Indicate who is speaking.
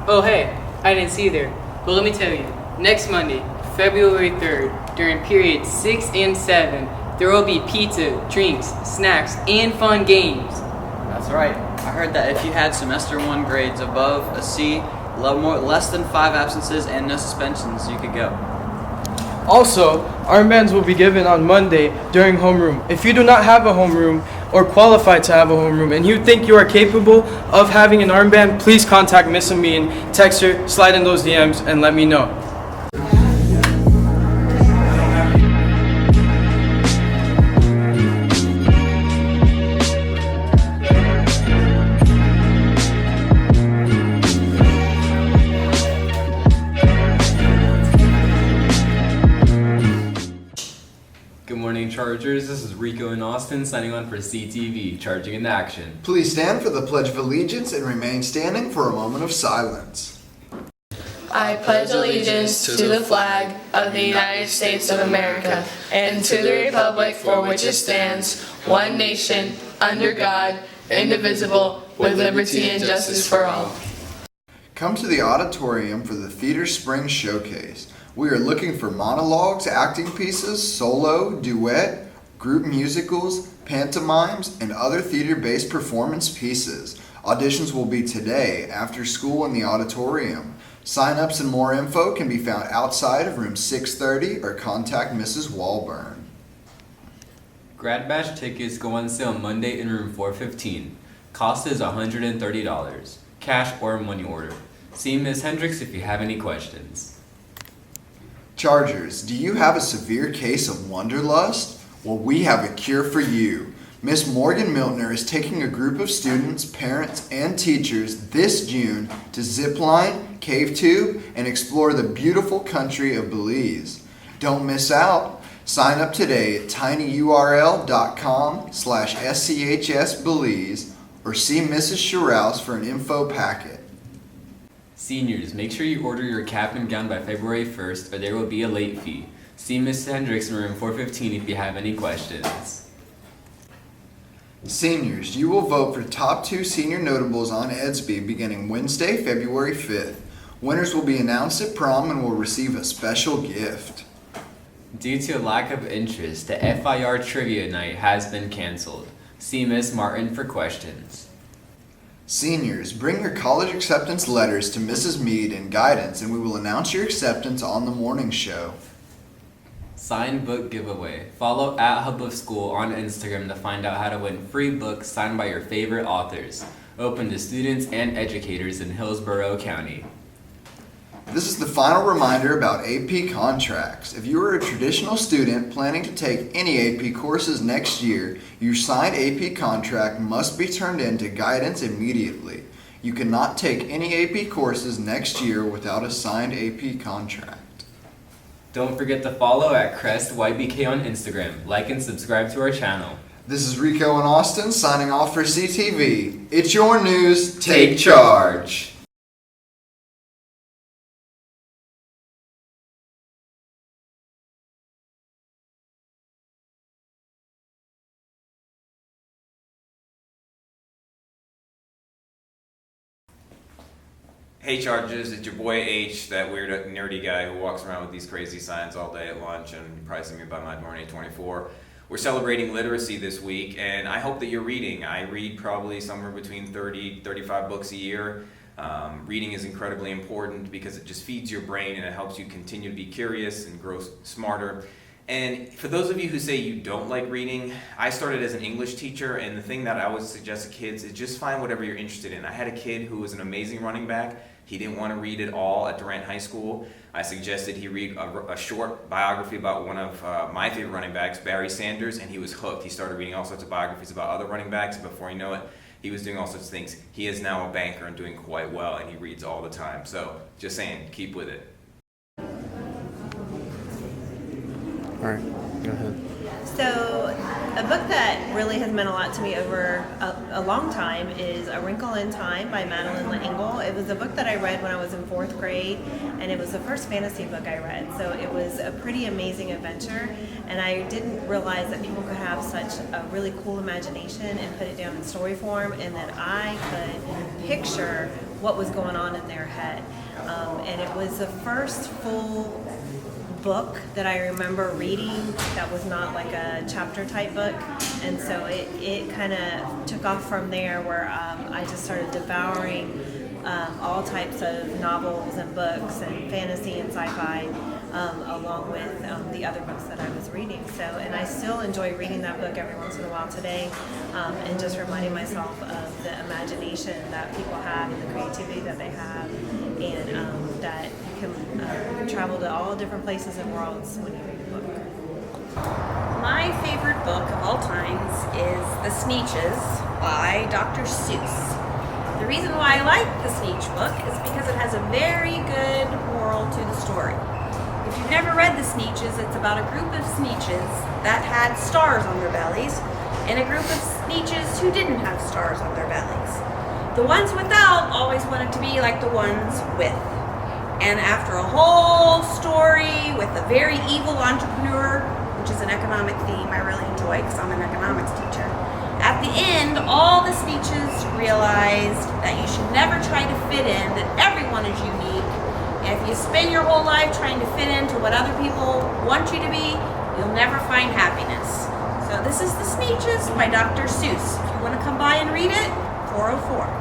Speaker 1: Oh hey, I didn't see you there. But let me tell you, next Monday, February 3rd, during periods 6 and 7, there will be pizza, drinks, snacks, and fun games.
Speaker 2: That's right. I heard that if you had semester 1 grades above a C, less than 5 absences, and no suspensions, you could go.
Speaker 3: Also, armbands will be given on Monday during homeroom. If you do not have a homeroom or qualify to have a homeroom and you think you are capable of having an armband, please contact Miss Amin, text her, slide in those DMs, and let me know.
Speaker 4: Good morning, Chargers. This is Rico in Austin signing on for CTV, Charging into Action.
Speaker 5: Please stand for the Pledge of Allegiance and remain standing for a moment of silence.
Speaker 6: I pledge allegiance to the flag of the United States of America and to the republic for which it stands, one nation, under God, indivisible, with liberty and justice for all.
Speaker 5: Come to the auditorium for the Theater Spring Showcase. We are looking for monologues, acting pieces, solo, duet, group musicals, pantomimes, and other theater-based performance pieces. Auditions will be today, after school in the auditorium. Sign-ups and more info can be found outside of room 630 or contact Mrs. Walburn.
Speaker 4: Grad Bash tickets go on sale Monday in room 415. Cost is $130. Cash or money order. See Ms. Hendricks if you have any questions.
Speaker 5: Chargers, do you have a severe case of wanderlust? Well, we have a cure for you. Miss Morgan Miltner is taking a group of students, parents, and teachers this June to zipline, cave tube, and explore the beautiful country of Belize. Don't miss out. Sign up today at tinyurl.com/SCHS Belize or see Mrs. Sherrouse for an info packet.
Speaker 4: Seniors, make sure you order your cap and gown by February 1st or there will be a late fee. See Ms. Hendricks in room 415 if you have any questions.
Speaker 5: Seniors, you will vote for top 2 senior notables on EDSB beginning Wednesday, February 5th. Winners will be announced at prom and will receive a special gift.
Speaker 4: Due to a lack of interest, the FIR Trivia Night has been canceled. See Ms. Martin for questions.
Speaker 5: Seniors, bring your college acceptance letters to Mrs. Mead and guidance and we will announce your acceptance on the morning show.
Speaker 4: Signed book giveaway. Follow @Hub of School on Instagram to find out how to win free books signed by your favorite authors. Open to students and educators in Hillsborough County.
Speaker 5: This is the final reminder about AP contracts. If you are a traditional student planning to take any AP courses next year, your signed AP contract must be turned in to guidance immediately. You cannot take any AP courses next year without a signed AP contract.
Speaker 4: Don't forget to follow @CrestYBK on Instagram. Like and subscribe to our channel.
Speaker 5: This is Rico in Austin signing off for CTV. It's your news. Take charge.
Speaker 7: Hey Chargers, it's your boy H, that weird nerdy guy who walks around with these crazy signs all day at lunch, and you probably see me by my morning 24. We're celebrating literacy this week, and I hope that you're reading. I read probably somewhere between 35 books a year. Reading is incredibly important because it just feeds your brain and it helps you continue to be curious and grow smarter. And for those of you who say you don't like reading, I started as an English teacher, and the thing that I always suggest to kids is just find whatever you're interested in. I had a kid who was an amazing running back. He didn't want to read it all at Durant High School. I suggested he read a short biography about one of my favorite running backs, Barry Sanders, and he was hooked. He started reading all sorts of biographies about other running backs, and before you know it, he was doing all sorts of things. He is now a banker and doing quite well, and he reads all the time. So, just saying, keep with it.
Speaker 3: All right, go ahead.
Speaker 8: So, a book that really has meant a lot to me over a long time is A Wrinkle in Time by Madeline L'Engle. It was a book that I read when I was in 4th grade, and it was the first fantasy book I read. So it was a pretty amazing adventure, and I didn't realize that people could have such a really cool imagination and put it down in story form, and that I could picture what was going on in their head. And it was the first full book that I remember reading that was not like a chapter type book, and so it kind of took off from there, where I just started devouring all types of novels and books and fantasy and sci-fi, along with the other books that I was reading. So, and I still enjoy reading that book every once in a while today, and just reminding myself of the imagination that people have and the creativity that they have, and that you can travel to all different places and worlds when you read a book.
Speaker 9: My favorite book of all times is The SCHS by Dr. Seuss. The reason why I like the SCHS book is because it has a very good moral to the story. If you've never read the SCHS, it's about a group of SCHS that had stars on their bellies and a group of SCHS who didn't have stars on their bellies. The ones without always wanted to be like the ones with. And after a whole story with a very evil entrepreneur, which is an economic theme I really enjoy because I'm an economics teacher, at the end, all the SCHS realized that you should never try to fit in, that everyone is unique. And if you spend your whole life trying to fit into what other people want you to be, you'll never find happiness. So this is The SCHS by Dr. Seuss. If you want to come by and read it, 404.